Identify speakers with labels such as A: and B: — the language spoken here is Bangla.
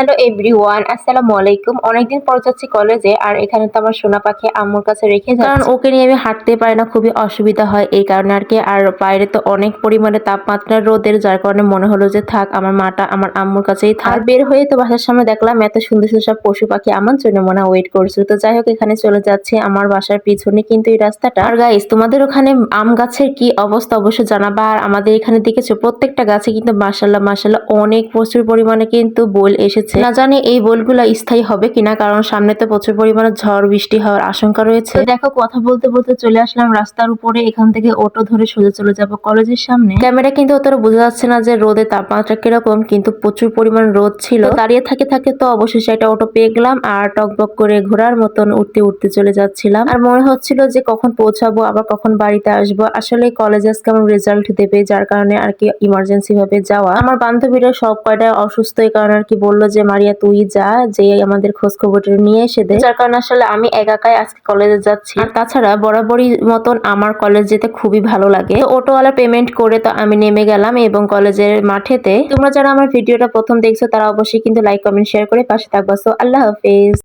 A: হ্যালো এভরিওয়ান, আসসালামু আলাইকুম। অনেকদিন পর যাচ্ছি কলেজে, আর এখানে তো আমার সোনা পাখি আম্মুর কাছে রেখে যাচ্ছি, কারণ ওকে নিয়ে আমি হাঁটতে পারি না, খুবই অসুবিধা হয় এই কারণে আর কি। আর বাইরে তো অনেক পরিমাণে তাপমাত্রা রোদের, যার কারণে মনে হলো যে থাক, আমার মাটা আমার আম্মুর কাছেই থাক। আর বের হয়ে তো বাসার সামনে দেখলাম এত সুন্দর সুন্দর সব পশু পাখি আমার জন্য মনে হয় ওয়েট করছিল। তো যাই হোক, এখানে চলে যাচ্ছি। আমার বাসার পিছনে কিন্তু এই রাস্তাটা। আর গাইস, তোমাদের ওখানে আম গাছের কি অবস্থা অবশ্যই জানাবা। আর আমাদের এখানে দেখেছো প্রত্যেকটা গাছে কিন্তু মাশাআল্লাহ মাশাআল্লাহ অনেক প্রচুর পরিমাণে কিন্তু বোল এসেছে। না জানি এই বোলগুলা স্থায়ী হবে কিনা, কারণ সামনে তো প্রচুর পরিমাণে ঝড় বৃষ্টি হওয়ার আশঙ্কা রয়েছে। দেখো, কথা বলতে বলতে চলে আসলাম রাস্তার উপরে। এখান থেকে অটো ধরে সোজা চলে যাব কলেজের সামনে। ক্যামেরা কিন্তু অতটা বোঝা যাচ্ছে না যে রোদের তাপমাত্রা কিরকম, কিন্তু প্রচুর পরিমাণ রোদ ছিল। দাঁড়িয়ে থাকে থাকে তো অবশেষে একটা অটো পেয়ে গেলাম, আর টকবক করে ঘোড়ার মতন উঠতে উঠতে চলে যাচ্ছিলাম। আর মনে হচ্ছিল যে কখন পৌঁছাবো, আবার কখন বাড়িতে আসবো। আসলে কলেজে আজকে আমার রেজাল্ট দেবে, যার কারণে আর কি ইমার্জেন্সি ভাবে যাওয়া। আমার বান্ধবীরা সব কয়টা অসুস্থ, এই কারণে আর কি বললো যে মারিয়া তুই যা, যে আমাদের খোঁজ খবরটা নিয়ে এসে দে। যার কারণে আসলে আমি একাই আজকে কলেজে যাচ্ছি। আর তাছাড়া বরাবরই মতন আমার কলেজ যেতে খুবই ভালো লাগে। তো অটোওয়ালা পেমেন্ট করে তো আমি নেমে গেলাম এবং কলেজের মাঠেতে। তোমরা যারা আমার ভিডিওটা প্রথম দেখছো তারা অবশ্যই কিন্তু লাইক কমেন্ট শেয়ার করে পাশে থাকবা। সো আল্লাহ হাফেজ।